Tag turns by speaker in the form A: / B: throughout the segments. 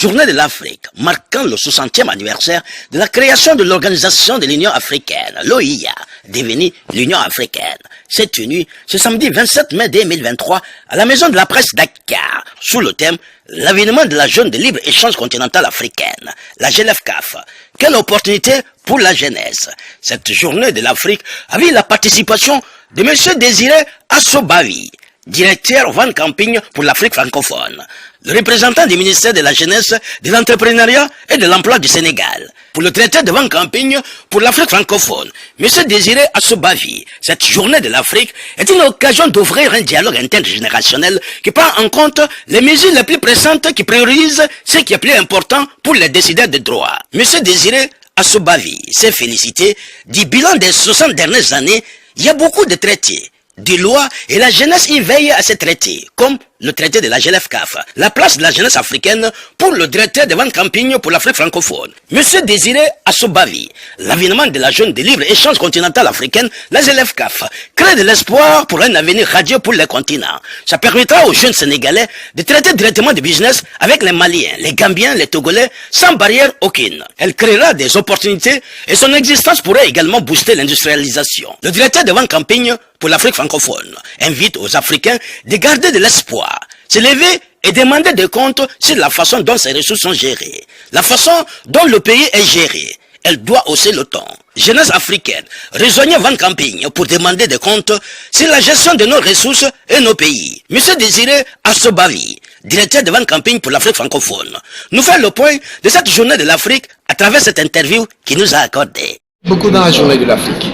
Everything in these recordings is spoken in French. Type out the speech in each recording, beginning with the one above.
A: Journée de l'Afrique, marquant le 60e anniversaire de la création de l'Organisation de l'Union africaine, l'OIA, devenue l'Union africaine, s'est tenue ce samedi 27 mai 2023 à la Maison de la Presse Dakar, sous le thème « L'avènement de la zone de libre-échange continentale africaine », la GLFCAF. Quelle opportunité pour la jeunesse. Cette journée de l'Afrique a vu la participation de M. Désiré Assobavi, directeur Van Camping pour l'Afrique francophone, le représentant du ministère de la Jeunesse, de l'Entrepreneuriat et de l'Emploi du Sénégal. Pour le traité de Van Camping pour l'Afrique francophone, M. Désiré Assobavi, cette journée de l'Afrique est une occasion d'ouvrir un dialogue intergénérationnel qui prend en compte les mesures les plus pressantes qui priorisent ce qui est plus important pour les décideurs de droit. M. Désiré Assobavi s'est félicité du bilan des 60 dernières années. Il y a beaucoup de traités, de lois, et la jeunesse y veille à ces traités, comme le traité de la GLFCAF, la place de la jeunesse africaine pour le traité de Van Camping pour l'Afrique francophone. Monsieur Désiré Assobavi, l'avènement de la zone de libre-échange continentale africaine, la GLFCAF, crée de l'espoir pour un avenir radieux pour le continent. Ça permettra aux jeunes Sénégalais de traiter directement de business avec les Maliens, les Gambiens, les Togolais, sans barrière aucune. Elle créera des opportunités et son existence pourrait également booster l'industrialisation. Le traité de Van Camping pour l'Afrique francophone invite aux Africains de garder de l'espoir, se lever et demander des comptes sur la façon dont ces ressources sont gérées, la façon dont le pays est géré. Elle doit hausser le ton. Jeunesse africaine, rejoignez Van Camping pour demander des comptes sur la gestion de nos ressources et nos pays. Monsieur Désiré Assobavi, directeur de Van Camping pour l'Afrique francophone, nous fait le point de cette journée de l'Afrique à travers cette interview qu'il nous a accordée.
B: Beaucoup dans la journée de l'Afrique.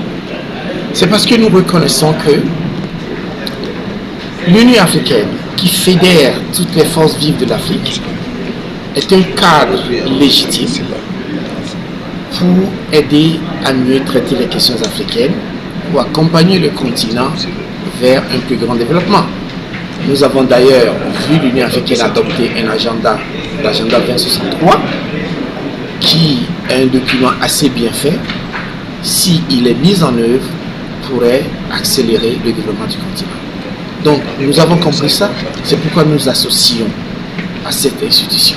B: C'est parce que nous reconnaissons que l'Union africaine, qui fédère toutes les forces vives de l'Afrique, est un cadre légitime pour aider à mieux traiter les questions africaines, pour accompagner le continent vers un plus grand développement. Nous avons d'ailleurs vu l'Union africaine adopter un agenda, l'agenda 2063, qui est un document assez bien fait. S'il est mis en œuvre, pourrait accélérer le développement du continent. Donc, nous avons compris ça, c'est pourquoi nous associons à cette institution.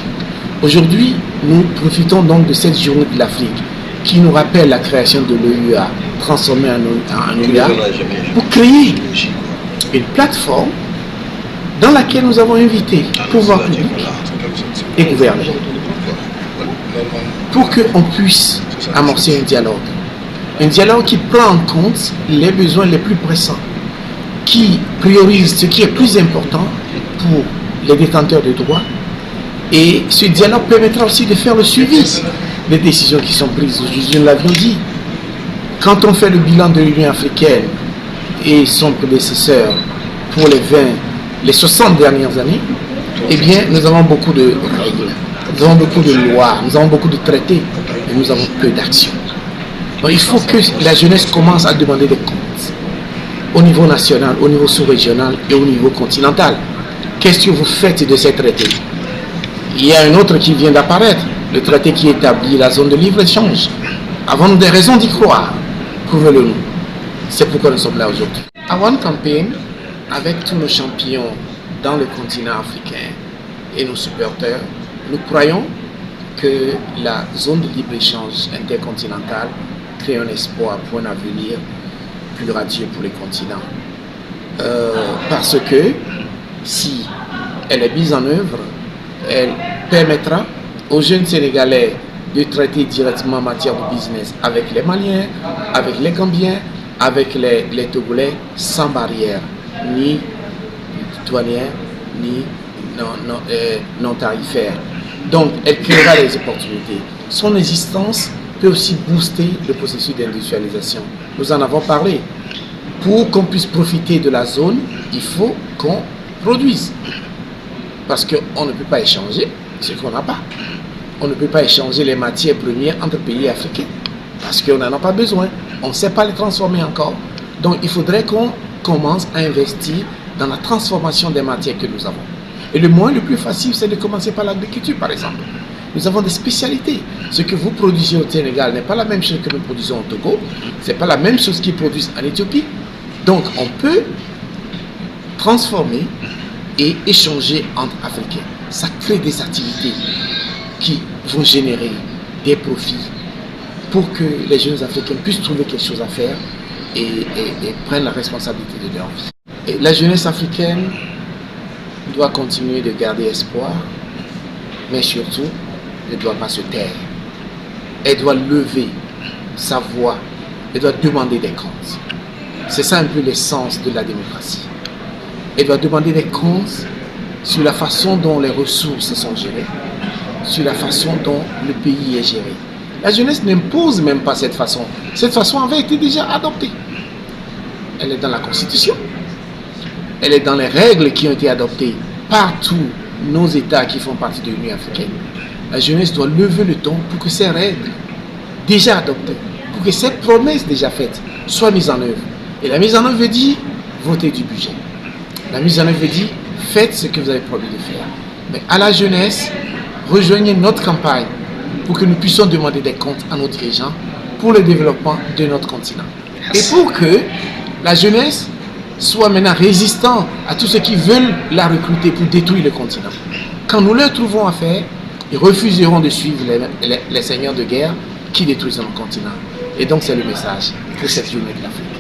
B: Aujourd'hui, nous profitons donc de cette journée de l'Afrique qui nous rappelle la création de l'OUA, transformée en OUA, pour créer une plateforme dans laquelle nous avons invité pouvoir public et gouvernement pour qu'on puisse amorcer un dialogue qui prend en compte les besoins les plus pressants, qui priorise ce qui est plus important pour les détenteurs de droits. Et ce dialogue permettra aussi de faire le suivi des décisions qui sont prises. Nous l'avions dit, quand on fait le bilan de l'Union africaine et son prédécesseur pour les 60 dernières années, eh bien, nous avons beaucoup de règles, nous avons beaucoup de lois, nous avons beaucoup de traités, et nous avons peu d'actions. Donc il faut que la jeunesse commence à demander des comptes au niveau national, au niveau sous-régional et au niveau continental. Qu'est-ce que vous faites de ces traités? Il y a un autre qui vient d'apparaître, le traité qui établit la zone de libre-échange. Avons-nous des raisons d'y croire? Prouvez-le-nous. C'est pourquoi nous sommes là aujourd'hui. À Van Camping, avec tous nos champions dans le continent africain et nos supporters, nous croyons que la zone de libre-échange intercontinentale crée un espoir pour un avenir plus radieux pour les continents. Parce que si elle est mise en œuvre, elle permettra aux jeunes Sénégalais de traiter directement en matière de business avec les Maliens, avec les Gambiens, avec les Togolais, sans barrière, ni douanière, ni non tarifaire. Donc, elle créera des opportunités. Son existence peut aussi booster le processus d'industrialisation. Nous en avons parlé. Pour qu'on puisse profiter de la zone, il faut qu'on produise. Parce qu'on ne peut pas échanger ce qu'on n'a pas. On ne peut pas échanger les matières premières entre pays africains. Parce qu'on n'en a pas besoin. On ne sait pas les transformer encore. Donc, il faudrait qu'on commence à investir dans la transformation des matières que nous avons. Et le moyen le plus facile, c'est de commencer par l'agriculture, par exemple. Nous avons des spécialités. Ce que vous produisez au Sénégal n'est pas la même chose que nous produisons au Togo. Ce n'est pas la même chose qu'ils produisent en Éthiopie. Donc, on peut transformer et échanger entre Africains. Ça crée des activités. vont générer des profits pour que les jeunes Africains puissent trouver quelque chose à faire et prennent la responsabilité de leur vie. Et la jeunesse africaine doit continuer de garder espoir, mais surtout, elle ne doit pas se taire. Elle doit lever sa voix, elle doit demander des comptes. C'est ça un peu l'essence de la démocratie. Elle doit demander des comptes sur la façon dont les ressources sont gérées, sur la façon dont le pays est géré. La jeunesse n'impose même pas cette façon. Cette façon avait été déjà adoptée. Elle est dans la Constitution. Elle est dans les règles qui ont été adoptées par tous nos États qui font partie de l'Union africaine. La jeunesse doit lever le ton pour que ces règles déjà adoptées, pour que ces promesses déjà faites soient mises en œuvre. Et la mise en œuvre veut dire voter du budget. La mise en œuvre veut dire faites ce que vous avez promis de faire. Mais à la jeunesse, rejoignez notre campagne pour que nous puissions demander des comptes à nos dirigeants pour le développement de notre continent. Et pour que la jeunesse soit maintenant résistant à tous ceux qui veulent la recruter pour détruire le continent. Quand nous leur trouvons affaire, ils refuseront de suivre les seigneurs de guerre qui détruisent notre continent. Et donc c'est le message pour cette journée de l'Afrique.